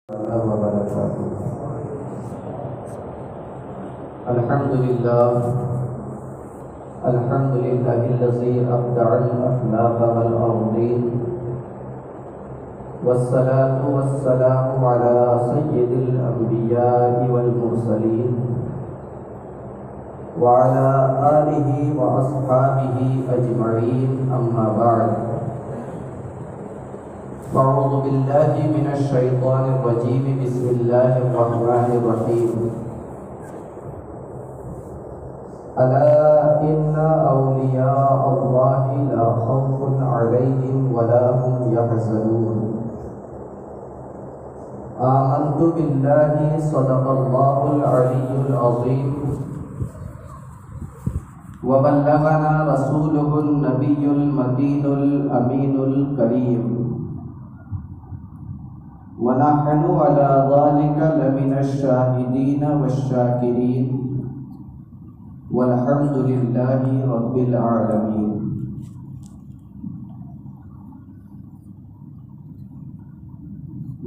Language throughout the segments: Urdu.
وبركاته. الحمد لله الذي أبدع الأخلاق والأرضين، والصلاة والسلام على سيد الأنبياء والمرسلين وعلى آله وأصحابه أجمعين، أما بعد. أعوذ بالله من الشيطان الرجيم. بسم الله الرحمن الرحيم. ألا إن أولياء الله لا خوف عليهم ولا هم يحزنون. آمنت بالله صدق الله العلي العظيم، وبلغنا رسوله النبي المتين الأمين الكريم، ونحن على ذلك لمن الشاهدين والشاكرين، والحمد لله رب العالمين.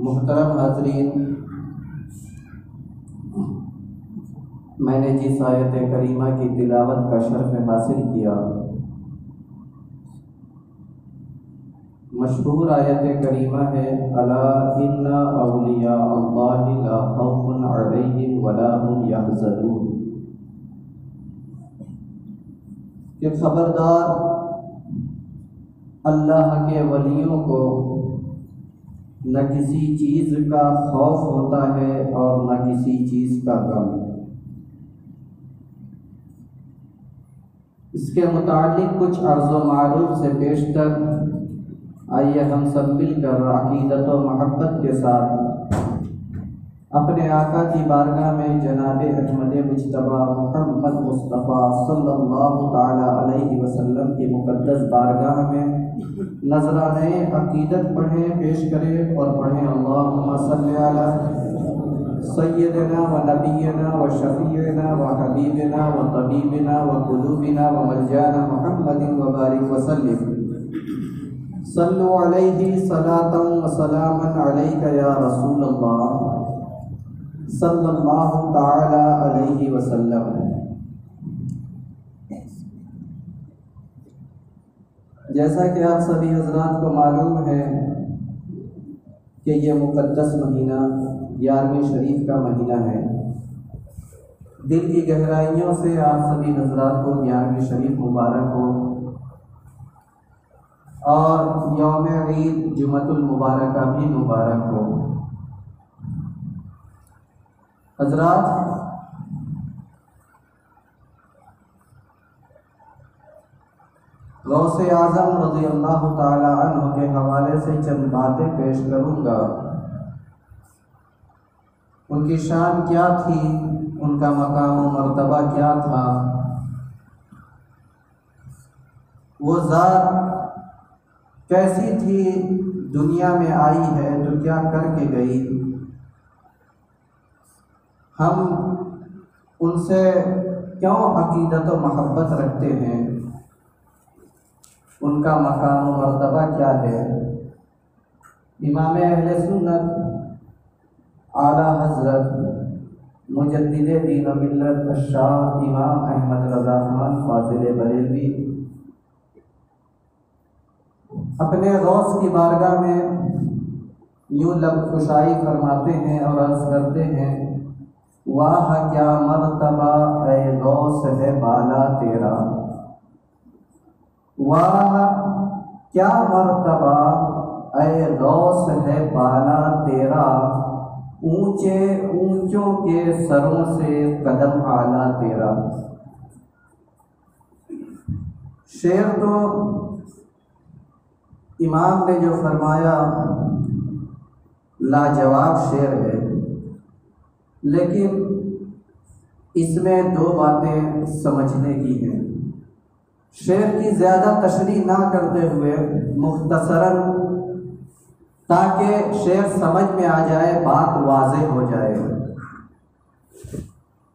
محترم حاضرین، میں نے جس آیت کریمہ کی تلاوت کا شرف حاصل کیا، مشہور آیت کریمہ ہے الا ان اولیاء اللہ لا خوف علیہم ولا هم یحزنون، کہ خبردار اللہ کے ولیوں کو نہ کسی چیز کا خوف ہوتا ہے اور نہ کسی چیز کا غم. اس کے متعلق کچھ عرض و معروف سے پیشتر آئیے ہم سب مل کر عقیدت و محبت کے ساتھ اپنے آقا کی بارگاہ میں جناب احمد مجتبیٰ محمد مصطفیٰ صلی اللہ تعالی علیہ وسلم کی مقدس بارگاہ میں نذرانۂ عقیدت پڑھیں، پیش کریں اور پڑھیں اللہم صلی علی سیدنا و نبینا و شفیعنا و حبیبنا و طبیبنا و قلوبنا و ملجانا محمد و بارک وسلم. صلو علیہ صلاۃ و سلاما علیک یا رسول اللہ صلی اللہ تعالی علیہ وسلم. جیسا کہ آپ سبھی حضرات کو معلوم ہے کہ یہ مقدس مہینہ 11ویں شریف کا مہینہ ہے. دل کی گہرائیوں سے آپ سبھی حضرات کو 11ویں شریف مبارک ہو، اور یوم عید جمعۃ المبارکہ بھی مبارک ہو. حضرات، غوث اعظم رضی اللہ تعالی عنہ کے حوالے سے چند باتیں پیش کروں گا. ان کی شان کیا تھی، ان کا مقام و مرتبہ کیا تھا، وہ ذات کیسی تھی، دنیا میں آئی ہے تو کیا کر کے گئی. ہم ان سے کیوں عقیدت و محبت رکھتے ہیں، ان کا مقام و مرتبہ کیا ہے. امام اہل سنت اعلیٰ حضرت مجدد دین و ملت شاہ امام احمد رضا خان فاضل بریلوی اپنے غوث کی بارگاہ میں یوں لب کشائی فرماتے ہیں اور عرض کرتے ہیں واہ کیا مرتبہ اے غوث ہے بالا تیرا، واہ کیا مرتبہ اے غوث ہے بالا تیرا، اونچے اونچوں کے سروں سے قدم اعلیٰ تیرا. شعر تو امام نے جو فرمایا لاجواب شعر ہے، لیکن اس میں دو باتیں سمجھنے کی ہیں. شعر کی زیادہ تشریح نہ کرتے ہوئے مختصراً، تاکہ شعر سمجھ میں آ جائے، بات واضح ہو جائے.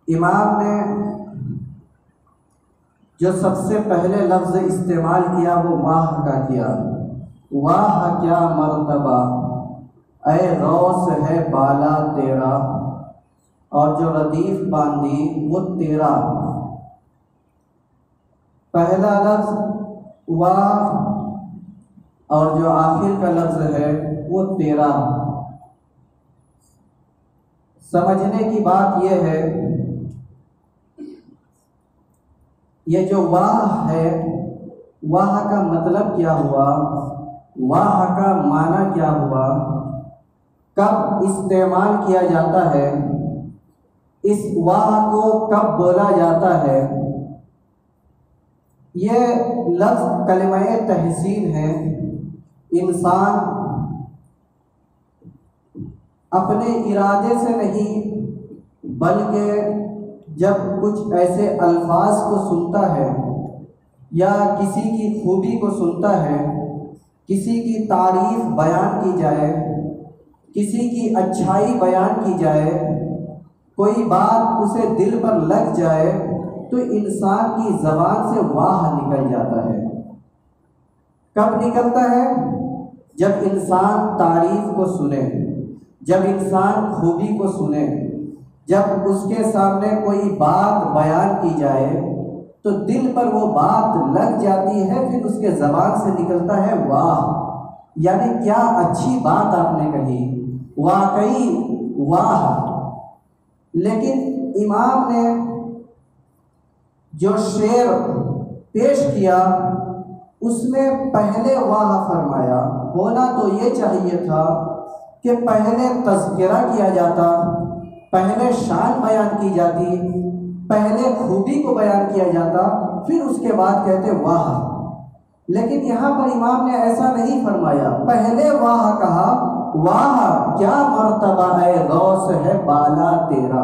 امام نے جو سب سے پہلے لفظ استعمال کیا وہ واہ کا کیا. واہ کیا مرتبہ اے غوث ہے بالا تیرا، اور جو ردیف باندھی وہ تیرا۔ پہلا لفظ واہ اور جو آخر کا لفظ ہے وہ تیرا۔ سمجھنے کی بات یہ ہے، یہ جو واہ ہے، واہ کا مطلب کیا ہوا، واہ کا معنی کیا ہوا، کب استعمال کیا جاتا ہے، اس واہ کو کب بولا جاتا ہے۔ یہ لفظ کلمہ تحسین ہے۔ انسان اپنے ارادے سے نہیں، بلکہ جب کچھ ایسے الفاظ کو سنتا ہے یا کسی کی خوبی کو سنتا ہے، کسی کی تعریف بیان کی جائے، کسی کی اچھائی بیان کی جائے، کوئی بات اسے دل پر لگ جائے تو انسان کی زبان سے واہ نکل جاتا ہے۔ کب نکلتا ہے؟ جب انسان تعریف کو سنے، جب انسان خوبی کو سنے، جب اس کے سامنے کوئی بات بیان کی جائے تو دل پر وہ بات لگ جاتی ہے، پھر اس کے زبان سے نکلتا ہے واہ، یعنی کیا اچھی بات آپ نے کہی، واقعی واہ۔ لیکن امام نے جو شعر پیش کیا اس میں پہلے واہ فرمایا، ہونا تو یہ چاہیے تھا کہ پہلے تذکرہ کیا جاتا، پہلے شان بیان کی جاتی، پہلے خوبی کو بیان کیا جاتا، پھر اس کے بعد کہتے واہ۔ لیکن یہاں پر امام نے ایسا نہیں فرمایا، پہلے واہ کہا، واہ کیا مرتبہ ہے غوث ہے بالا تیرا۔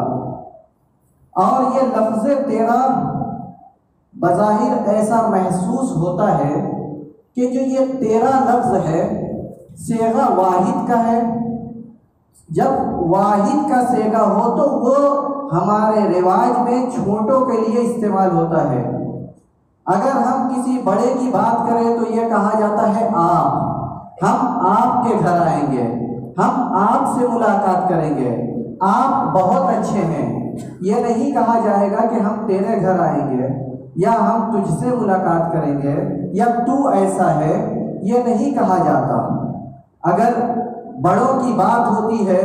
اور یہ لفظ تیرا بظاہر ایسا محسوس ہوتا ہے کہ جو یہ تیرا لفظ ہے صیغہ واحد کا ہے۔ جب واحد کا صیغہ ہو تو وہ ہمارے رواج میں چھوٹوں کے لیے استعمال ہوتا ہے۔ اگر ہم کسی بڑے کی بات کریں تو یہ کہا جاتا ہے آپ، ہم آپ کے گھر آئیں گے، ہم آپ سے ملاقات کریں گے، آپ بہت اچھے ہیں۔ یہ نہیں کہا جائے گا کہ ہم تیرے گھر آئیں گے یا ہم تجھ سے ملاقات کریں گے یا تو ایسا ہے، یہ نہیں کہا جاتا۔ اگر بڑوں کی بات ہوتی ہے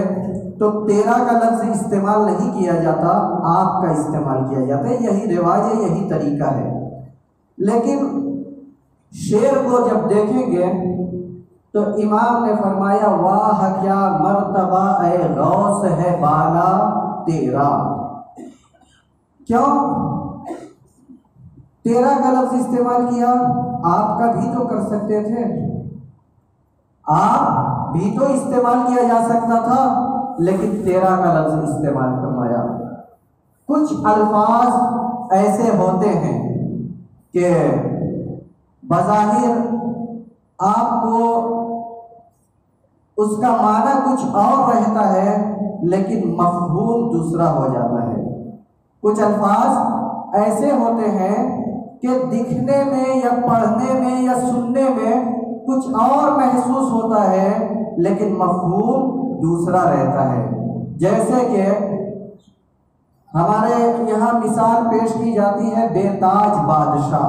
تو تیرا کا لفظ استعمال نہیں کیا جاتا، آپ کا استعمال کیا جاتا ہے۔ یہی رواج ہے، یہی طریقہ ہے۔ لیکن شعر کو جب دیکھیں گے تو امام نے فرمایا واہ کیا مرتبہ اے غوث ہے بالا تیرا۔ کیوں تیرا کا لفظ استعمال کیا؟ آپ کا بھی تو کر سکتے تھے، آپ بھی تو استعمال کیا جا سکتا تھا، لیکن تیرا کا لفظ استعمال فرمایا۔ کچھ الفاظ ایسے ہوتے ہیں کہ بظاہر آپ کو اس کا معنی کچھ اور رہتا ہے لیکن مفہوم دوسرا ہو جاتا ہے۔ کچھ الفاظ ایسے ہوتے ہیں کہ دکھنے میں یا پڑھنے میں یا سننے میں کچھ اور محسوس ہوتا ہے لیکن مفہوم دوسرا رہتا ہے۔ جیسے کہ ہمارے یہاں مثال پیش کی جاتی ہے بے تاج بادشاہ۔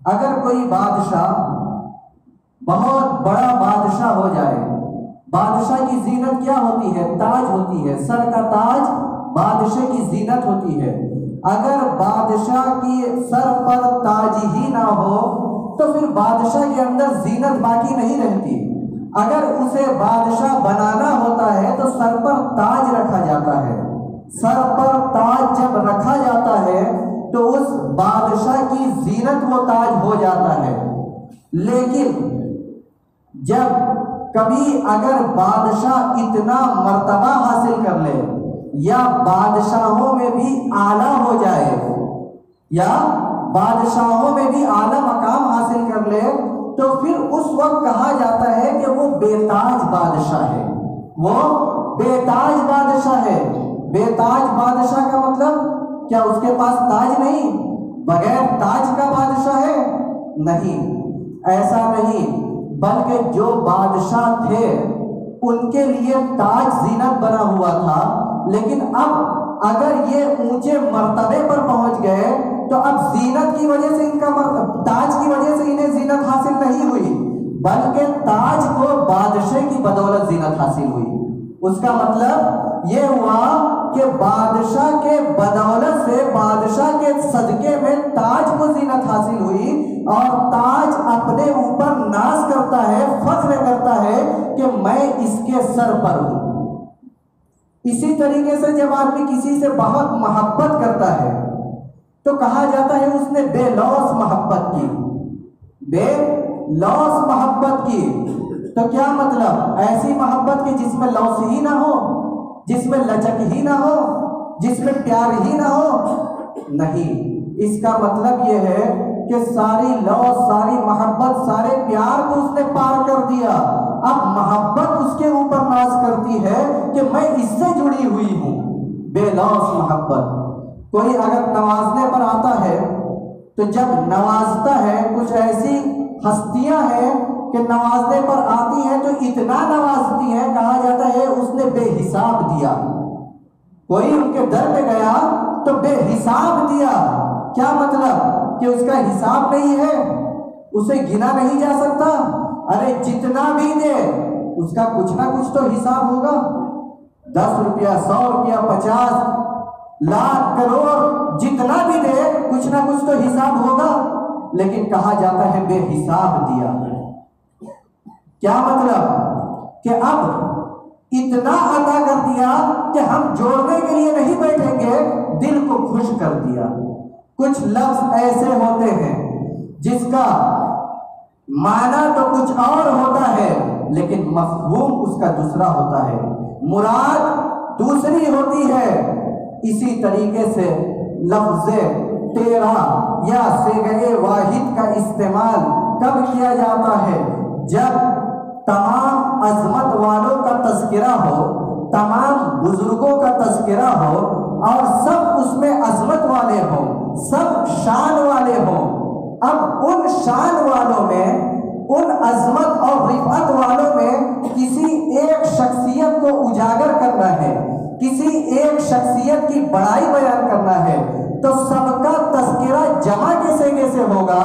اگر کوئی بادشاہ بہت بڑا بادشاہ ہو جائے، بادشاہ کی زینت کیا ہوتی ہے؟ تاج ہوتی ہے، سر کا تاج بادشاہ کی زینت ہوتی ہے۔ اگر بادشاہ کی سر پر تاج ہی نہ ہو تو پھر بادشاہ کے اندر زینت باقی نہیں رہتی۔ اگر اسے بادشاہ بنانا ہوتا ہے تو سر پر تاج رکھا جاتا ہے۔ سر پر تاج جب رکھا جاتا ہے تو اس بادشاہ کی زینت وہ تاج ہو جاتا ہے۔ لیکن جب کبھی اگر بادشاہ اتنا مرتبہ حاصل کر لے یا بادشاہوں میں بھی اعلیٰ ہو جائے یا بادشاہوں میں بھی اعلیٰ مقام حاصل کر لے تو پھر اس وقت کہا جاتا ہے کہ وہ بے تاج بادشاہ ہے، وہ بے تاج بادشاہ ہے۔ بے تاج بادشاہ کا مطلب کیا اس کے پاس تاج نہیں، بغیر تاج کا بادشاہ ہے؟ نہیں، ایسا نہیں، بلکہ جو بادشاہ تھے ان کے لیے تاج زینت بنا ہوا تھا، لیکن اب اگر یہ اونچے مرتبے پر پہنچ گئے تو اب زینت کی وجہ سے تاج کی وجہ سے انہیں زینت حاصل نہیں ہوئی، بلکہ تاج کو بادشاہ کی بدولت زینت حاصل ہوئی۔ اس کا مطلب یہ ہوا کہ بادشاہ کے بدولت سے، بادشاہ کے صدقے میں تاج کو زینت حاصل ہوئی، اور تاج اپنے اوپر ناز کرتا ہے، فخر کرتا ہے کہ میں اس کے سر پر ہوں۔ اسی طریقے سے جب آدمی کسی سے بہت محبت کرتا ہے تو کہا جاتا ہے اس نے بے لوث محبت کی، بے لوث محبت کی۔ تو کیا مطلب؟ ایسی محبت کی جس میں لوث ہی نہ ہو، جس میں لچک ہی نہ ہو، جس میں پیار ہی نہ ہو؟ نہیں، اس کا مطلب یہ ہے کہ ساری لوث، ساری محبت، سارے پیار کو اس نے پار کر دیا۔ اب محبت اس کے اوپر ناز کرتی ہے کہ میں اس سے جڑی ہوئی ہوں، بے لوث محبت۔ کوئی اگر نوازنے پر آتا ہے تو جب نوازتا ہے، کچھ ایسی ہستیاں ہیں کہ نوازنے پر آتی ہیں تو اتنا نوازتی ہیں، کہا جاتا ہے اس نے بے حساب دیا۔ کوئی ان کے در پہ گیا تو بے حساب دیا۔ کیا مطلب؟ کہ اس کا حساب نہیں ہے، اسے گنا نہیں جا سکتا۔ ارے جتنا بھی دے اس کا کچھ نہ کچھ تو حساب ہوگا۔ 10 روپیہ، 100 روپیہ، 50 لاکھ، کروڑ، جتنا بھی دے کچھ نہ کچھ تو حساب ہوگا۔ لیکن کہا جاتا ہے بے حساب دیا۔ کیا مطلب؟ کہ اب اتنا عطا کر دیا کہ ہم جوڑنے کے لیے نہیں بیٹھیں گے، دل کو خوش کر دیا۔ کچھ لفظ ایسے ہوتے ہیں جس کا معنی تو کچھ اور ہوتا ہے لیکن مفہوم اس کا دوسرا ہوتا ہے، مراد دوسری ہوتی ہے۔ اسی طریقے سے لفظ تیرا یا صیغہ واحد کا استعمال کب کیا جاتا ہے؟ جب تمام عظمت والوں کا تذکرہ ہو، تمام بزرگوں کا تذکرہ ہو، اور سب اس میں عظمت والے ہوں، سب شان والے ہوں۔ اب ان شان والوں میں، ان عظمت اور رفعت والوں میں کسی ایک شخصیت کو اجاگر کرنا ہے، کسی ایک شخصیت کی بڑائی بیان کرنا ہے، تو سب کا تذکرہ جمع کے سیگے سے ہوگا۔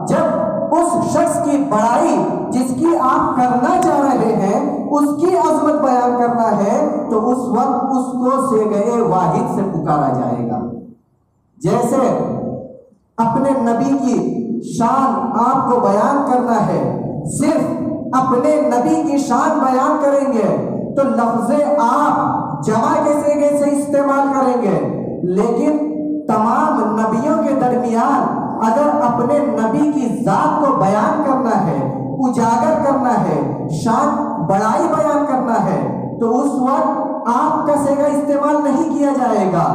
جب اس شخص کی بڑائی جس کی آپ کرنا چاہ رہے ہیں اس کی عظمت بیان کرنا ہے تو اس وقت اس کو صیغہ واحد سے پکارا جائے گا۔ جیسے اپنے نبی کی شان آپ کو بیان کرنا ہے، صرف اپنے نبی کی شان بیان کریں گے تو لفظ آپ جمع کے صیغے سے استعمال کریں گے، لیکن تمام نبیوں کے درمیان اگر اپنے نبی کی ذات کو بیان کرنا ہے، اجاگر کرنا ہے، شان بڑائی بیان کرنا ہے تو اس وقت آپ کا صیغہ استعمال نہیں کیا جائے گا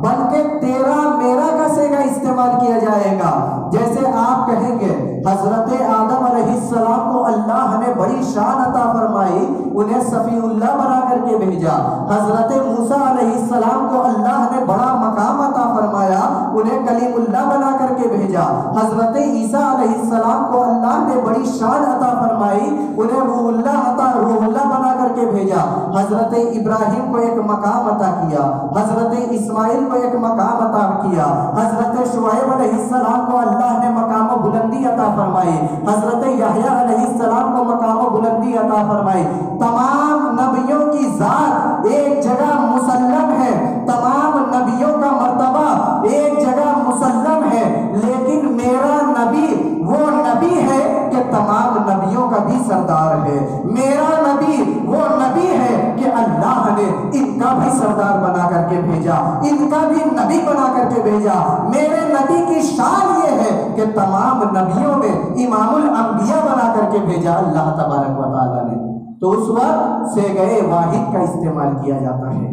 بلکہ تیرا میرا کا صیغہ استعمال کیا جائے گا۔ جیسے آپ کہیں گے حضرت آدم علیہ السلام کو اللہ نے بڑی شان عطا فرمائی، انہیں صفی اللہ بنا کر کے بھیجا۔ حضرت موسیٰ علیہ السلام کو اللہ نے بڑا مقام عطا فرمایا، انہیں کلیم اللہ بنا کر کے بھیجا۔ حضرت عیسیٰ علیہ السلام کو اللہ نے بڑی شان عطا فرمائی، انہیں روح اللہ بنا کر کے بھیجا۔ حضرت ابراہیم کو ایک مقام عطا کیا، حضرت اسماعیل کو ایک مقام عطا کیا، حضرت شعیب علیہ السلام کو اللہ نے مقام و بلندی عطا فرمائی، حضرت یحییٰ علیہ السلام کو مقام و بلندی عطا فرمائی۔ تمام نبیوں کی ذات ایک جگہ مسلم ہے، تمام نبیوں کا مرتبہ ایک جگہ مسلم ہے، لیکن میرا نبی وہ نبی ہے کہ تمام نبیوں کا بھی سردار ہے۔ میرا نبی وہ نبی ہے کہ اللہ نے ان کا بھی سردار بنا کر کے بھیجا، ان کا بھی نبی بنا کر کے بھیجا۔ میرے نبی کی شان یہ ہے کہ تمام نبیوں میں امام الانبیاء بنا کر کے بھیجا اللہ تبارک و تعالیٰ نے۔ تو اس وقت صیغہ واحد کا استعمال کیا جاتا ہے۔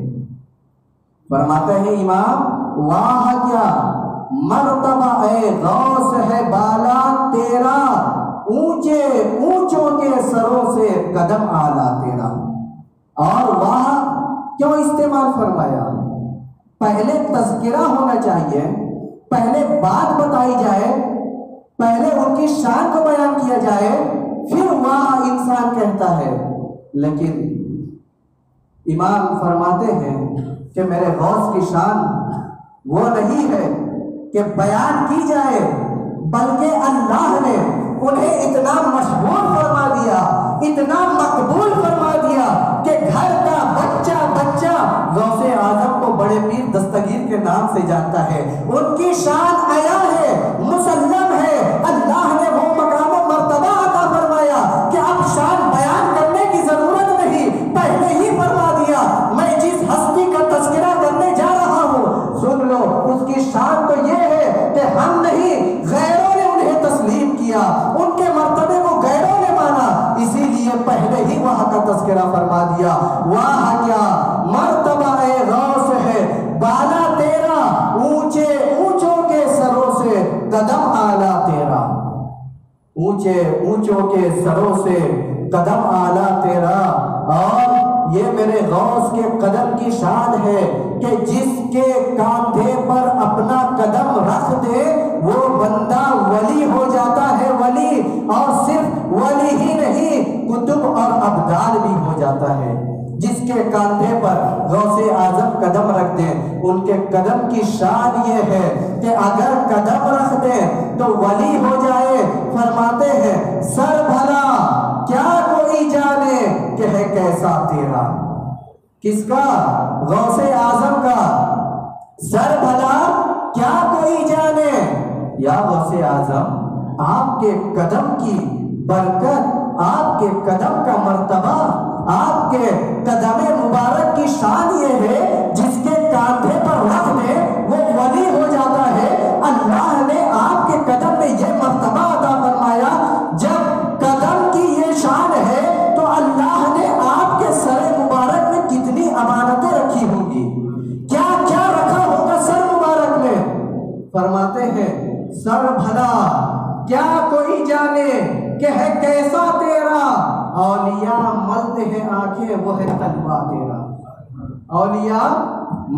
فرماتے ہیں امام، واہ کیا مرتبہ اے غوث ہے بالا تیرا، اونچے اونچوں کے سروں سے قدم اعلیٰ تیرا۔ اور واہ کیوں استعمال فرمایا؟ پہلے تذکرہ ہونا چاہیے، پہلے بات بتائی جائے، پہلے ان کی شان کو بیان کیا جائے، پھر واہ انسان کہتا ہے۔ لیکن امام فرماتے ہیں کہ میرے غوث کی شان وہ نہیں ہے کہ بیان کی جائے، بلکہ اللہ نے انہیں اتنا مشہور فرما دیا، اتنا مقبول فرما دیا کہ گھر کا بچہ بچہ غوث اعظم کو بڑے پیر دستگیر کے نام سے جانتا ہے۔ ان کی شان عیا ہے، مسلم ہے۔ اللہ نے وہ مقام و مرتبہ عطا فرمایا کہ اب شان بیان کرنے کی ضرورت نہیں، پہلے ہی فرما دیا میں جس ہستی کا تذکرہ کرنے جا رہا ہوں سن لو، اس کی شان تو یہ ہے کہ ہم نہیں غیروں نے انہیں تسلیم کیا، ان کے مرتبے کو غیروں نے مانا، اسی لیے پہلے ہی وہاں کا تذکرہ فرما دیا۔ وہاں کیا مرتبہ اے غوث ہے، بالا تیرا اونچے اونچوں کے سروں سے قدم اعلیٰ تیرا، اونچے اونچوں کے سروں سے قدم اعلیٰ تیرا۔ اور یہ میرے غوث کے قدم کی شان ہے کہ جس کے کاندھے پر اپنا قدم رکھ دے وہ بندہ ولی ہو جاتا ہے، ولی، اور صرف ولی ہی نہیں قطب اور ابدال بھی ہو جاتا ہے۔ جس کے کاندھے پر غوث اعظم قدم رکھ دیں، ان کے قدم کی شان یہ ہے کہ اگر قدم رکھ دیں تو ولی ہو جائے۔ فرماتے ہیں سر بھلا کیا کوئی جانے کہ ہے کیسا تیرا، کس کا؟ غوث اعظم کا۔ سر بھلا کیا کوئی جانے، یا غوث اعظم آپ کے قدم کی برکت، آپ کے قدم کا مرتبہ، آپ کے قدم مبارک کی شان یہ ہے جس کے کاندھے پر رکھ دے وہ ولی ہو جاتا ہے۔ اللہ نے آپ کے قدم میں یہ مرتبہ عطا فرمایا۔ جب قدم کی یہ شان ہے تو اللہ نے آپ کے سر مبارک میں کتنی امانتیں رکھی ہوں گی، کیا کیا رکھا ہوگا سر مبارک میں۔ فرماتے ہیں سر بھلا کیا کوئی جانے کہ ہے کیسا تیرا، اولیاء ملتے ہیں آنکھیں وہ ہے تلوا تیرا، اولیاء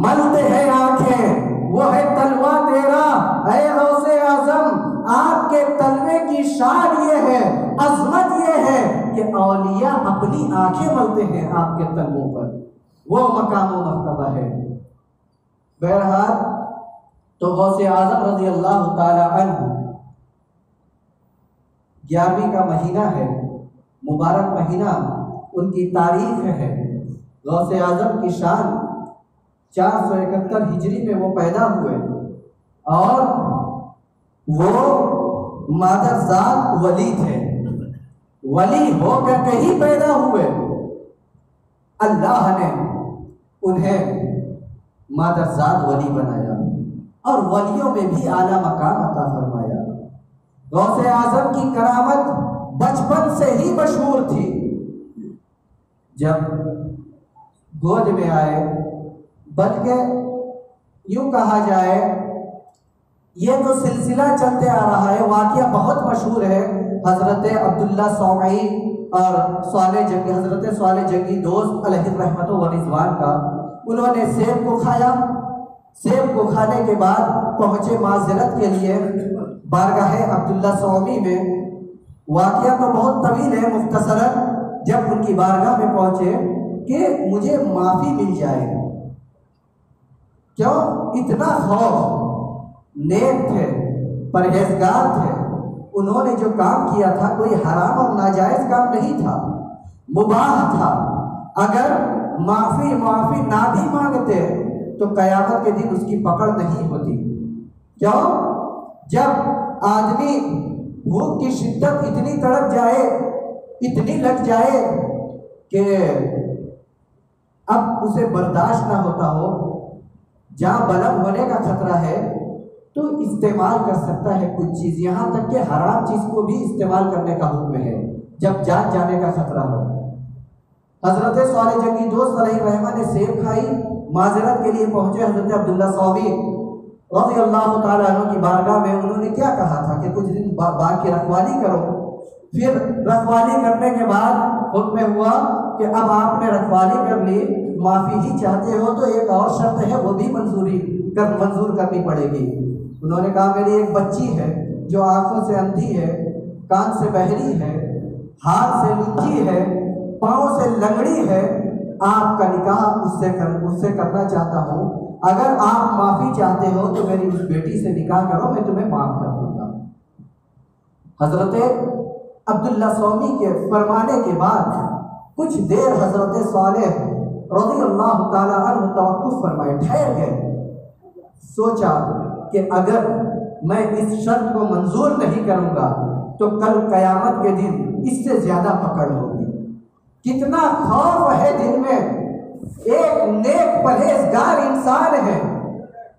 ملتے ہیں آنکھیں وہ ہے تلوا تیرا۔ اے غوث اعظم آپ کے تلوے کی شان یہ ہے، عظمت یہ ہے کہ اولیاء اپنی آنکھیں ملتے ہیں آپ کے تلووں پر، وہ مقام و مرتبہ ہے۔ بہرحال تو غوث اعظم رضی اللہ تعالی عنہ 11ویں کا مہینہ ہے، مبارک مہینہ، ان کی تاریخ ہے۔ غوث اعظم کی شان 471 ہجری میں وہ پیدا ہوئے اور وہ مادرزاد ولی تھے، ولی ہو کر کے ہی پیدا ہوئے۔ اللہ نے انہیں مادرزاد ولی بنایا اور ولیوں میں بھی اعلیٰ مقام عطا فرمایا۔ غوث اعظم کی کرامت بچپن سے ہی مشہور تھی۔ جب گود میں آئے، بلکہ یوں کہا جائے یہ تو سلسلہ چلتے آ رہا ہے، واقعہ بہت مشہور ہے حضرت عبداللہ صومعی اور حضرت صالح جنگی دوست علیہ الرحمت و رضوان کا۔ انہوں نے سیب کو کھایا، سیب کو کھانے کے بعد پہنچے معذرت کے لیے بارگاہ عبداللہ صومی میں۔ واقعہ تو بہت طویل ہے، مختصراً جب ان کی بارگاہ میں پہنچے کہ مجھے معافی مل جائے، کیوں؟ اتنا خوف، نیک تھے، پرہیزگار تھے، انہوں نے جو کام کیا تھا کوئی حرام اور ناجائز کام نہیں تھا، مباح تھا۔ اگر معافی نہ بھی مانگتے تو قیامت کے دن اس کی پکڑ نہیں ہوتی۔ کیوں؟ جب آدمی بھوک کی شدت اتنی تڑپ جائے، اتنی لگ جائے کہ اب اسے برداشت نہ ہوتا ہو، جہاں بلند ہونے کا خطرہ ہے تو استعمال کر سکتا ہے کچھ چیز، یہاں تک کہ حرام چیز کو بھی استعمال کرنے کا حکم ہے جب جان جانے کا خطرہ ہو۔ حضرت صالح جنگی دوست علیہ الرحمہ نے سیب کھائی، معذرت کے لیے پہنچے حضرت عبداللہ صومی رضی اللہ تعالیٰ عنہ کی بارگاہ میں۔ انہوں نے کیا کہا تھا کہ کچھ دن باغ کی رکھوالی کرو۔ پھر رکھوالی کرنے کے بعد حکم ہوا کہ اب آپ نے رکھوالی کر لی، معافی ہی چاہتے ہو تو ایک اور شرط ہے، وہ بھی منظور کرنی پڑے گی۔ انہوں نے کہا میری ایک بچی ہے جو آنکھوں سے اندھی ہے، کان سے بہری ہے، ہاتھ سے لنگی ہے، پاؤں سے لنگڑی ہے، آپ کا نکاح اس سے کرنا چاہتا ہوں، اگر آپ معافی چاہتے ہو تو میری اس بیٹی سے نکاح کرو، میں تمہیں معاف کر دوں گا۔ حضرت عبداللہ سومی کے فرمانے کے بعد کچھ دیر حضرت صالح رضی اللہ تعالیٰ عنہ توقف فرمائے، ٹھہر گئے، سوچا کہ اگر میں اس شرط کو منظور نہیں کروں گا تو کل قیامت کے دن اس سے زیادہ پکڑ ہوگی۔ کتنا خوف ہے دل میں، ایک نیک پرہیزگار انسان ہے،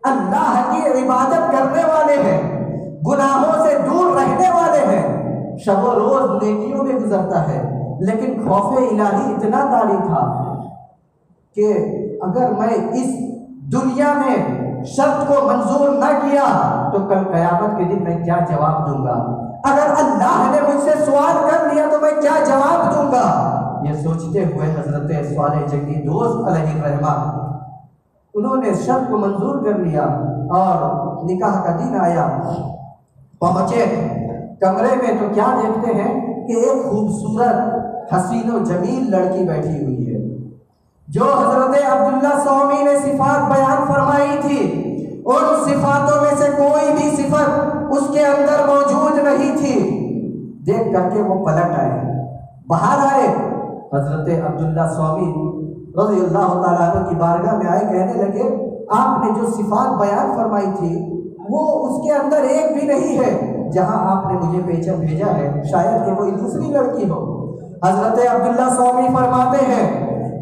اللہ کی عبادت کرنے والے ہیں، گناہوں سے دور رہنے والے ہیں، شب و روز نیکیوں میں گزرتا ہے، لیکن خوف الہی اتنا طاری تھا کہ اگر میں اس دنیا میں شرط کو منظور نہ کیا تو کل قیامت کے دن میں کیا جواب دوں گا، اگر اللہ نے مجھ سے سوال کر لیا تو میں کیا جواب دوں گا۔ یہ سوچتے ہوئے حضرت صالح جنگی دوست علیہ الرحمہ انہوں نے شرط کو منظور کر لیا اور نکاح کا دن آیا، پہنچے کمرے میں تو کیا دیکھتے ہیں کہ ایک خوبصورت حسین و جمیل لڑکی بیٹھی ہوئی ہے، جو حضرت عبداللہ سومی نے صفات بیان فرمائی تھی، ان صفاتوں میں سے کوئی بھی صفت اس کے اندر موجود نہیں تھی۔ دیکھ کر کے وہ پلٹ آئے، باہر آئے، حضرت عبداللہ سومی رضی اللہ تعالیٰ عنہ کی بارگاہ میں آئے، کہنے لگے آپ نے جو صفات بیان فرمائی تھی وہ اس کے اندر ایک بھی نہیں ہے جہاں آپ نے مجھے بھیجا ہے، شاید کہ کوئی دوسری لڑکی ہو۔ حضرت عبداللہ سومی فرماتے ہیں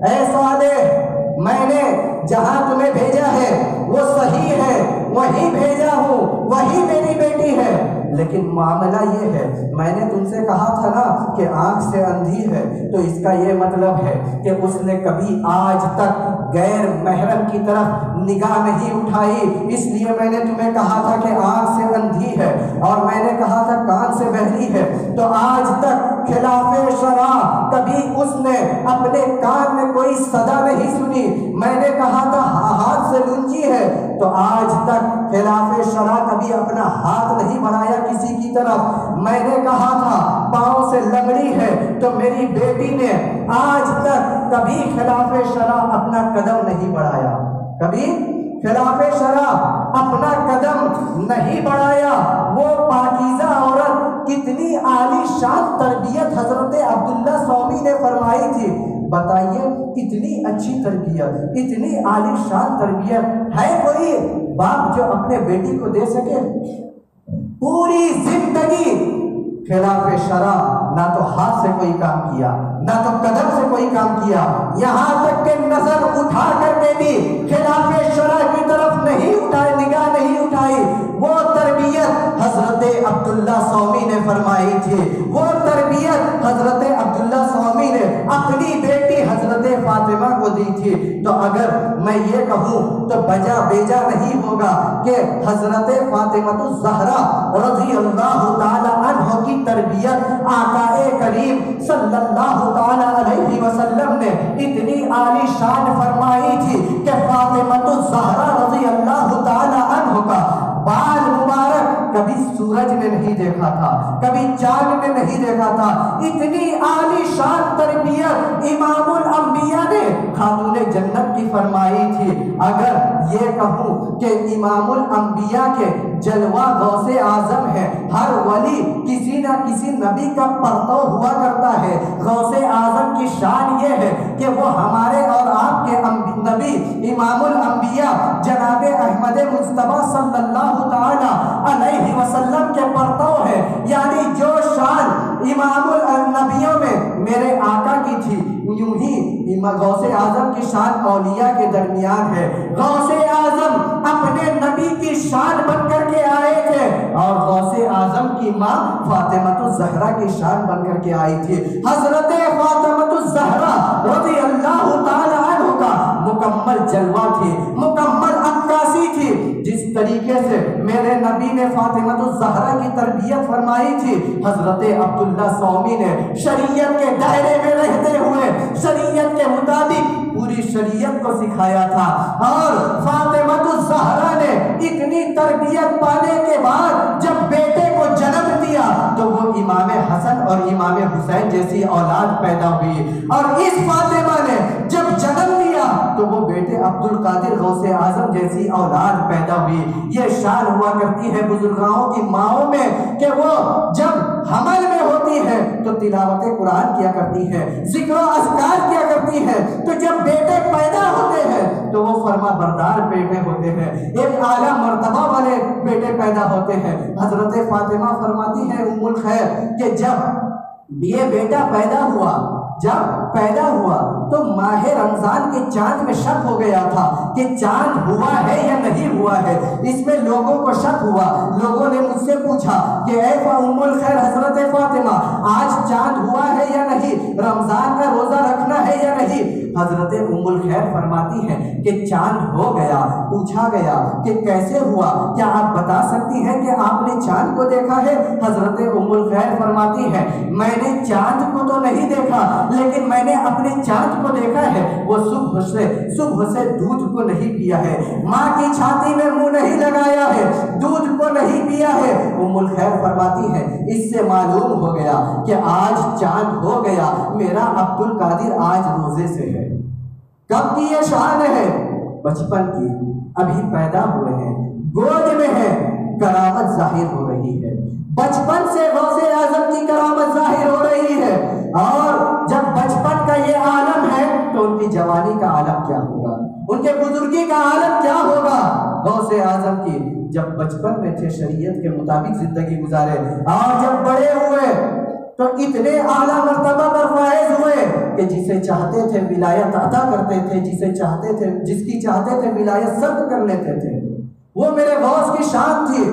اے صالح، میں نے جہاں تمہیں بھیجا ہے وہ صحیح ہے، وہی بھیجا ہوں، وہی میری بیٹی ہے، لیکن معاملہ یہ ہے، میں نے تم سے کہا تھا نا کہ آنکھ سے اندھی ہے، تو اس کا یہ مطلب ہے کہ اس نے کبھی آج تک غیر محرم کی طرف نگاہ نہیں اٹھائی، اس لیے میں نے تمہیں کہا تھا کہ آنکھ سے اندھی ہے، اور میں نے کہا تھا کان سے بہری ہے، تو آج تک خلاف شرع کبھی اس نے اپنے کان میں کوئی صدا نہیں سنی، میں نے کہا تھا ہاتھ سے لنجی ہے، تو آج تک خلاف شرع کبھی اپنا ہاتھ نہیں بڑھایا کسی کی طرف، میں نے کہا تھا پاؤں سے لنگڑی ہے، تو میری بیٹی نے آج تک کبھی خلاف شرع اپنا قدم نہیں بڑھایا، کبھی خلاف شرع اپنا قدم نہیں بڑھایا۔ وہ پاکیزہ عورت، کتنی عالی شان تربیت حضرت عبداللہ سومی نے فرمائی تھی، بتائیے اتنی اچھی تربیت، اتنی عالی شان تربیت ہے کوئی باپ جو اپنے بیٹی کو دے سکے؟ پوری زندگی خلاف شرع نہ تو ہاتھ سے کوئی کام کیا، نہ تو قدم سے کوئی کام کیا، یہاں تک کہ نظر اٹھا کر کے بھی خلاف شرع کی طرف نہیں اٹھائی، نگاہ نہیں اٹھائی۔ وہ تربیت حضرت عبداللہ سومی نے فرمائی تھی، وہ تربیت حضرت عبداللہ سومی نے اپنی بیٹی حضرت فاطمہ کو دی تھی۔ تو اگر میں یہ کہوں تو بجا بیجا نہیں ہوگا کہ حضرت فاطمہ الزہرا رضی اللہ تعالی عنہ کی تربیت آقا کریم صلی اللہ تعالی علیہ وسلم نے اتنی عالی شان فرمائی تھی کہ فاطمہ الزہرا رضی اللہ تعالی عنہ کا بال مبارک کبھی سورج نے نہیں دیکھا تھا، کبھی چاند نے نہیں دیکھا تھا۔ اتنی عالی شان تربیت امام الانبیاء نے خاتون جنت کی فرمائی تھی۔ اگر یہ کہوں کہ امام الانبیاء کے جلوہ غوث اعظم ہے، ہر ولی کسی نہ کسی نبی کا پرتو ہوا کرتا ہے، غوث اعظم کی شان یہ ہے کہ وہ ہمارے اور آپ کے نبی امام الانبیاء جناب احمد مجتبی صلی اللہ تعالی علیہ وسلم کے پرتو ہے، یعنی جو شان امام النبیوں میں میرے آقا کی تھی، یوں ہی غوث اعظم کی شان اولیاء کے درمیان ہے۔ غوث اعظم اپنے نبی کی شان بن کر کے آئے تھے، اور غوث اعظم کی ماں فاطمہ الزہرا کی شان بن کر کے آئی تھی۔ حضرت فاطمہ الزہرا رضی اللہ تعالی عنہ کا مکمل جلوہ تھی، مکمل عکاسی تھی۔ جس طریقے سے میرے نبی نے فاطمہ الزہرا کی تربیت فرمائی تھی، حضرت عبداللہ سومی نے شریعت کے دائرے میں رہتے ہوئے شریعت کے مطابق پوری شریعت کو سکھایا تھا۔ اور فاطمہ الزہرا نے اتنی تربیت پانے کے بعد جب بیٹے کو جنم دیا تو وہ امام حسن اور امام حسین جیسی اولاد پیدا ہوئی، اور اس فاطمہ نے جب جنم عبد القادر غوث اعظم جیسی اولاد پیدا ہوئی۔ یہ شان ہوا کرتی ہے بزرگاؤں کی ماؤں میں کہ وہ جب حمل میں ہوتی ہے تو تلاوت قرآن کیا کرتی ہے، ذکر و اذکار کیا کرتی ہے، تو جب بیٹے پیدا ہوتے ہیں تو وہ فرما بردار بیٹے ہوتے ہیں، ایک اعلیٰ مرتبہ والے بیٹے پیدا ہوتے ہیں۔ حضرت فاطمہ فرماتی ہے ام الخیر کہ جب یہ بیٹا پیدا ہوا تو ماہ رمضان کے چاند میں شک ہو گیا تھا کہ چاند ہوا ہے یا نہیں ہوا ہے۔ اس میں لوگوں کو شک ہوا، لوگوں نے مجھ سے پوچھا کہ اے ام الخیر حضرت فاطمہ آج چاند ہوا ہے یا نہیں، رمضان کا روزہ رکھنا ہے یا نہیں؟ حضرت ام الخیر فرماتی ہے کہ چاند ہو گیا۔ پوچھا گیا کہ کیسے ہوا، کیا آپ بتا سکتی ہیں کہ آپ نے چاند کو دیکھا ہے؟ حضرت ام الخیر فرماتی ہے میں نے چاند کو تو نہیں دیکھا، لیکن میں نے اپنے چاند کو دیکھا ہے، وہ صبح سے دودھ کو نہیں پیا ہے، ماں کی چھاتی میں منہ نہیں لگایا ہے، دودھ کو نہیں پیا ہے۔ ام الخیر فرماتی ہے اس سے معلوم ہو گیا کہ آج چاند ہو گیا، میرا عبد القادر آج روزے سے ہے۔ کب کی یہ شان ہے؟ بچپن کی، ابھی پیدا ہوئے ہیں، گود میں ہے، کرامت ظاہر ہو رہی ہے، بچپن سے غوث اعظم کی کرامت ظاہر ہو رہی ہے۔ اور جب بچپن کا یہ عالم ہے تو ان کی جوانی کا عالم کیا ہوگا، ان کے بزرگی کا عالم کیا ہوگا؟ غوث اعظم کی جب بچپن میں تھے شریعت کے مطابق زندگی گزارے، اور جب بڑے ہوئے تو اتنے اعلیٰ مرتبہ پر فائز ہوئے کہ جسے چاہتے تھے ولایت عطا کرتے تھے، جس کی چاہتے تھے ولایت سب کر لیتے تھے۔ وہ میرے غوث کی شان تھی۔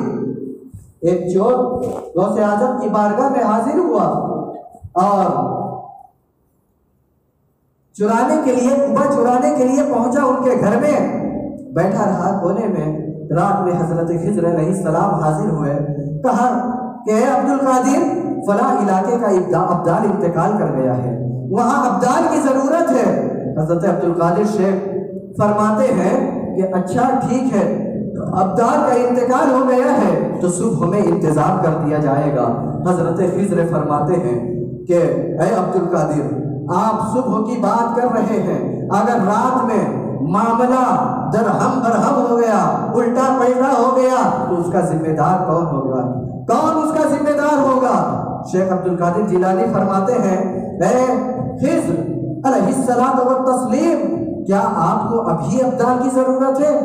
ایک چور غوث اعظم کی بارگاہ میں حاضر ہوا اور چرانے کے لیے پہنچا، ان کے گھر میں بیٹھا رہا کونے میں۔ رات میں حضرت خضر علیہ السلام حاضر ہوئے، کہا کہ اے عبد القادر فلاں علاقے کا ابدال انتقال کر گیا ہے، وہاں ابدال کی ضرورت ہے۔ حضرت عبد القادر شیخ فرماتے ہیں کہ اچھا ٹھیک ہے، ابدال کا انتقال ہو گیا ہے تو صبح میں انتظام کر دیا جائے گا۔ حضرت خضر فرماتے ہیں کہ اے عبد القادر آپ صبح کی بات کر رہے ہیں، اگر رات میں معاملہ درہم برہم ہو گیا، الٹا پلٹا ہو گیا تو اس کا ذمہ دار کون ہوگا؟ کون اس کا ذمہ دار ہوگا؟ شیخ عبد القادر جیلانی فرماتے ہیں اے خضر علیہ الصلاۃ والتسلیم کیا آپ کو ابھی ابدال کی ضرورت ہے؟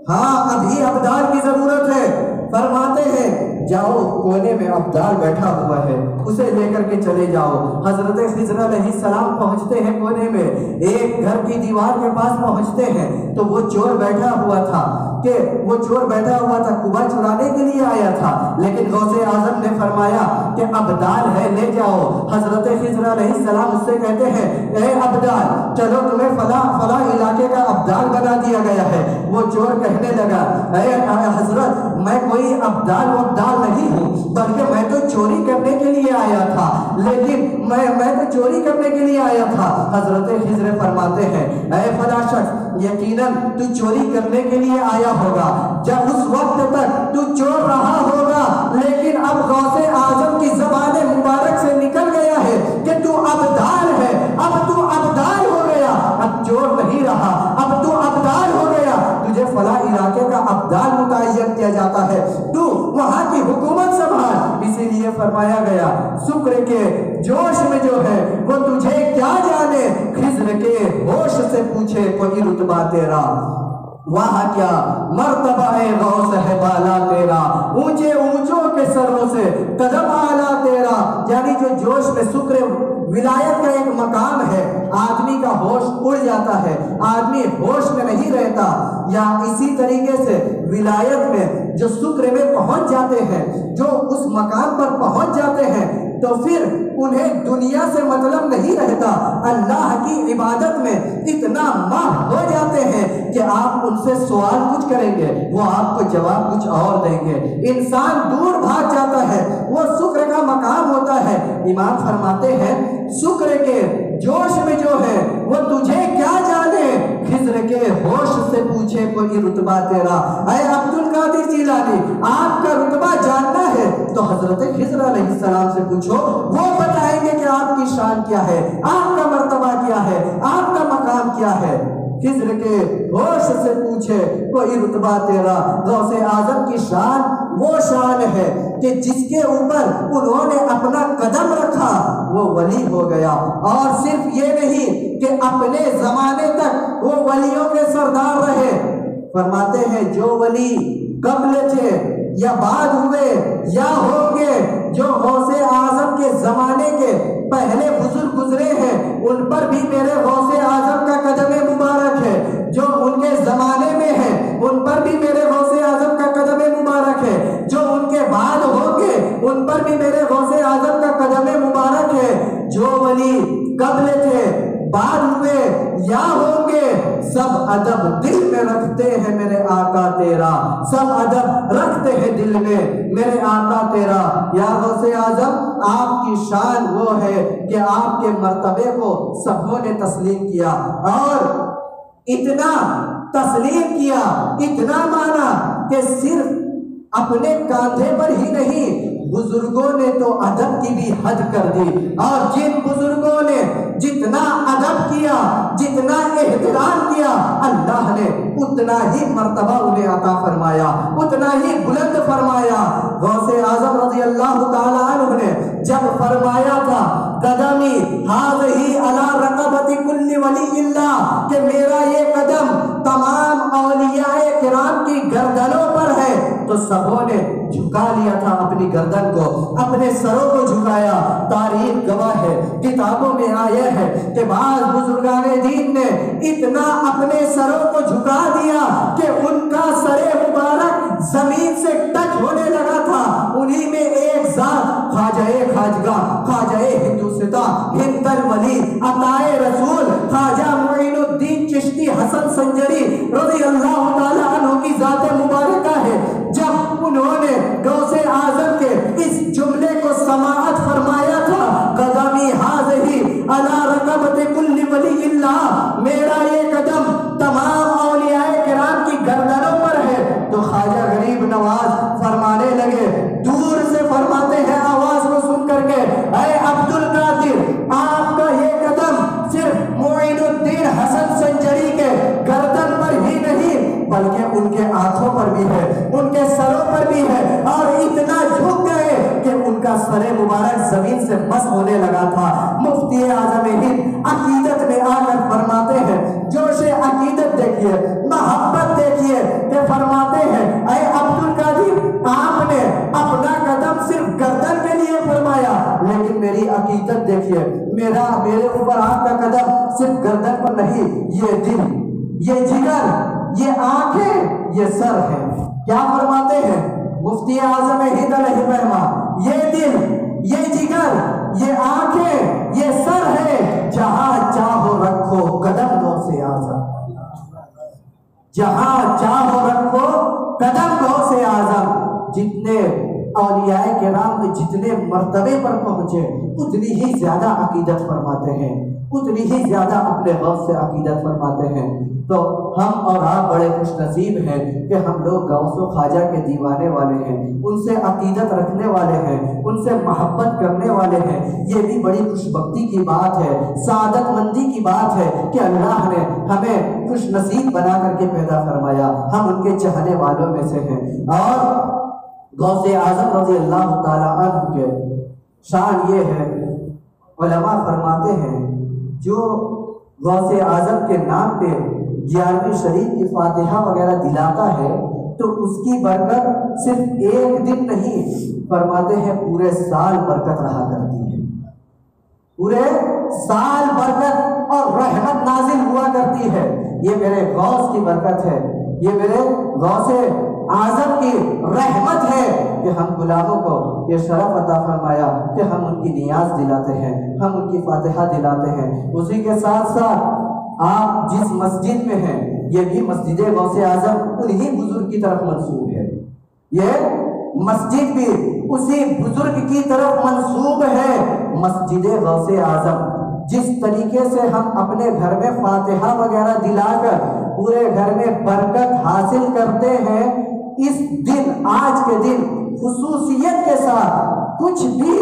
ہاں ابھی ابدال کی ضرورت ہے۔ فرماتے ہیں جاؤ کونے میں ابدال بیٹھا ہوا ہے، اسے لے کر کے چلے جاؤ۔ حضرت خضر علیہ السلام پہنچتے ہیں کونے میں، ایک گھر کی دیوار کے پاس پہنچتے ہیں تو وہ چور بیٹھا ہوا تھا کبا چرانے کے لیے آیا تھا، لیکن غوث اعظم نے فرمایا کہ ابدال ہے لے جاؤ۔ حضرت خضر علیہ السلام اس سے کہتے ہیں اے ابدال چلو تمہیں فلاں علاقے کا ابدال بنا دیا گیا ہے۔ وہ چور کہنے لگا اے حضرت میں کوئی ابدال نہیں ہوں، بلکہ میں تو چوری کرنے کے لیے آیا تھا، حضرت خضر فرماتے ہیں اے فلاں شخص یقیناً تو چوری کرنے کے لیے آیا ہوگا، جب اس وقت تک تو چور رہا ہوگا، لیکن اب غوث اعظم کی زبان مبارک سے نکل گیا ہے کہ تو ابدال ہے، اب تو ابدال ہو گیا، اب چور نہیں رہا، اب تو ابدال ہو گیا، تجھے فلاں علاقے کا ابدال متعین کیا جاتا ہے، تو وہاں کی حکومت سنبھال۔ اسی لیے فرمایا گیا شکر کے جوش میں جو ہے وہ تجھے کیا جانے، خضر کے ہوش سے پوچھے کوئی رتبہ تیرا، وہاں کیا مرتبہ ہے غوث ہے بالا تیرا، اونچے اونچوں کے سروں سے قدم آلا تیرا۔ یعنی جو جوش میں شکر ولایت کا ایک مقام ہے، آدمی کا ہوش اڑ جاتا ہے، آدمی ہوش میں نہیں رہتا، یا اسی طریقے سے ولایت میں جو شکر میں پہنچ جاتے ہیں، جو اس مقام پر پہنچ جاتے ہیں تو پھر انہیں دنیا سے مطلب نہیں رہتا، اللہ کی عبادت میں اتنا ماہر ہو جاتے ہیں کہ آپ ان سے سوال کچھ کریں گے وہ آپ کو جواب کچھ اور دیں گے، انسان دور بھاگ جاتا ہے، وہ شکر کا مقام ہوتا ہے۔ امام فرماتے ہیں شکر کے جوش میں جو ہے وہ تجھے کیا جانے، خضر کے ہوش سے پوچھے کوئی رتبہ تیرا۔ اے عبد القادر جیلانی آپ کا رتبہ جاننا ہے تو حضرت خضر علیہ السلام سے پوچھو، وہ بتائیں گے کہ آپ کی شان کیا ہے، آپ کا مرتبہ کیا ہے، آپ کا مقام کیا ہے۔ خضر کے ہوش سے پوچھے کوئی رتبہ تیرا۔ غوث اعظم کی شان وہ شان ہے کہ جس کے اوپر انہوں نے اپنا قدم رکھا وہ ولی ہو گیا۔ اور صرف یہ نہیں کہ اپنے زمانے تک وہ ولیوں کے سردار رہے، فرماتے ہیں جو ولی قبل تھے یا بعد ہوئے یا ہوں گے، جو غوث اعظم کے زمانے کے پہلے بزرگ گزرے ہیں، ان پر بھی میرے غوث اعظم کا قدم مبارک ہے۔ جو ان کے زمانے میں ہیں ان پر بھی میرے غوث اعظم کا قدم مبارک ہے۔ جو ان کے بعد ہوں گے ان پر بھی میرے غوث اعظم کا قدم مبارک ہے۔ جو ولی قبل تھے، بعد ہوئے یا ہوں گے، سب ادب دل میں رکھتے ہیں میرے آقا تیرا، سب ادب رکھتے ہیں دل میں میرے آقا تیرا۔ یا غوث اعظم، آپ کی شان وہ ہے کہ آپ کے مرتبے کو سبوں نے تسلیم کیا، اور اتنا تسلیم کیا، اتنا مانا کہ صرف اپنے کاندھے پر ہی نہیں، بزرگوں نے تو ادب کی بھی حد کر دی، اور جن بزرگوں نے جتنا ادب کیا، جتنا احترام کیا، اللہ نے اتنا ہی مرتبہ انہیں عطا فرمایا، اتنا ہی بلند فرمایا۔ غوث اعظم رضی اللہ تعالیٰ عنہ نے جب فرمایا تھا قدمی ہذہ علی رقبۃ کل ولی اللہ، کہ میرا یہ قدم تمام اولیاء کرام کی گردنوں پر ہے، تو سبوں نے جھکا لیا تھا اپنی گردن کو، اپنے سروں کو جھکایا۔ تاریخ گواہ ہے، کتابوں میں آیا ہے کہ بعض بزرگان دین نے اتنا اپنے سروں کو جھکا دیا کہ ان کا سر مبارک زمین سے ٹچ ہونے لگا تھا۔ انہی میں ایک ذات خواجہ خواجگاہ، خواجہ ہندوستہ، ہند الولی، عطائے رسول، خواجہ معین الدین چشتی حسن سنجری رضی اللہ تعالیٰ عنہ کی ذات مبارکہ ہے۔ جب انہوں نے غوث اعظم کے اس جملے کو سماعت فرمایا تھا، قدمی ہذہ علی رقبۃ کل ولی اللہ، میرا یہ قدم تمام اولیاء کرام کی گردنوں پر ہے، تو خواجہ غریب نواز فرمانے لگے، دور سے فرماتے ہیں آواز کو سن کر کے، اے عبد القادر، آپ کا یہ قدم صرف معین الدین حسن سنجری کے گردن پر ہی نہیں بلکہ ان کے آنکھوں پر بھی ہے، ان کے سروں پر بھی ہے، اور اتنا جھک گئے کہ ان کا سر مبارک زمین سے مس ہونے لگا تھا۔ مفتی اعظم ہند عقیدت میں آ کر فرماتے ہیں، جوش عقیدت دیکھیے، محبت دیکھیے، کہ فرماتے ہیں اے عبد القادر، آپ نے اپنا قدم صرف گردن کے لیے فرمایا، لیکن میری عقیدت دیکھیے، میرے اوپر آپ کا قدم صرف گردن پر نہیں، یہ دل، یہ جگر، یہ آنکھیں، یہ سر ہے۔ کیا فرماتے ہیں مفتی اعظم ہند علیہ الرحمہ؟ یہ دل، یہ جگر، یہ آنکھیں، یہ سر ہے، جہاں چاہو رکھو قدم غوث اعظم، جہاں چاہو رکھو قدم غوث اعظم۔ جتنے اولیاء کرام میں جتنے مرتبے پر پہنچے اتنی ہی زیادہ عقیدت فرماتے ہیں، اتنی ہی زیادہ اپنے غوث سے عقیدت فرماتے ہیں۔ تو ہم اور آپ بڑے خوش نصیب ہیں کہ ہم لوگ غوث و خواجہ کے دیوانے والے ہیں، ان سے عقیدت رکھنے والے ہیں، ان سے محبت کرنے والے ہیں۔ یہ بھی بڑی خوش بختی کی بات ہے، سعادت مندی کی بات ہے کہ اللہ نے ہمیں خوش نصیب بنا کر کے پیدا فرمایا، ہم ان کے چاہنے والوں میں سے ہیں۔ اور غوث اعظم رضی اللہ تعالیٰ عنہ کے شان یہ ہے، علماء فرماتے ہیں جو غوث اعظم کے نام پہ 11ویں شریف کی فاتحہ وغیرہ دلاتا ہے تو اس کی برکت صرف ایک دن نہیں، فرماتے ہیں پورے سال برکت رہا کرتی ہے، پورے سال برکت اور رحمت نازل ہوا کرتی ہے۔ یہ میرے غوث کی برکت ہے، یہ میرے غوث اعظم کی رحمت ہے کہ ہم غلاموں کو یہ شرف عطا فرمایا کہ ہم ان کی نیاز دلاتے ہیں، ہم ان کی فاتحہ دلاتے ہیں۔ اسی کے ساتھ ساتھ آپ جس مسجد میں ہیں یہ بھی مسجد غوث اعظم انہی بزرگ کی طرف منسوب ہے، یہ مسجد بھی اسی بزرگ کی طرف منسوب ہے، مسجد غوث اعظم۔ جس طریقے سے ہم اپنے گھر میں فاتحہ وغیرہ دلا کر پورے گھر میں برکت حاصل کرتے ہیں، اس دن، آج کے دن خصوصیت کے ساتھ کچھ بھی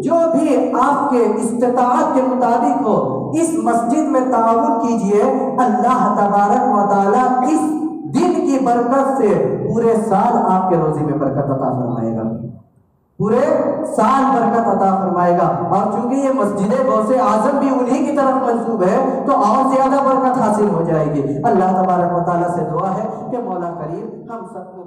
جو بھی آپ کے استطاعت کے مطابق ہو اس مسجد میں تعاون کیجئے، اللہ تبارک و تعالیٰ اس دن کی برکت سے پورے سال آپ کے روزی میں برکت عطا فرمائے گا، پورے سال برکت عطا فرمائے گا۔ اور چونکہ یہ مسجد غوث اعظم بھی انہی کی طرف منسوب ہے تو اور زیادہ برکت حاصل ہو جائے گی۔ اللہ تبارک و تعالیٰ سے دعا ہے کہ مولا کریم ہم سب کو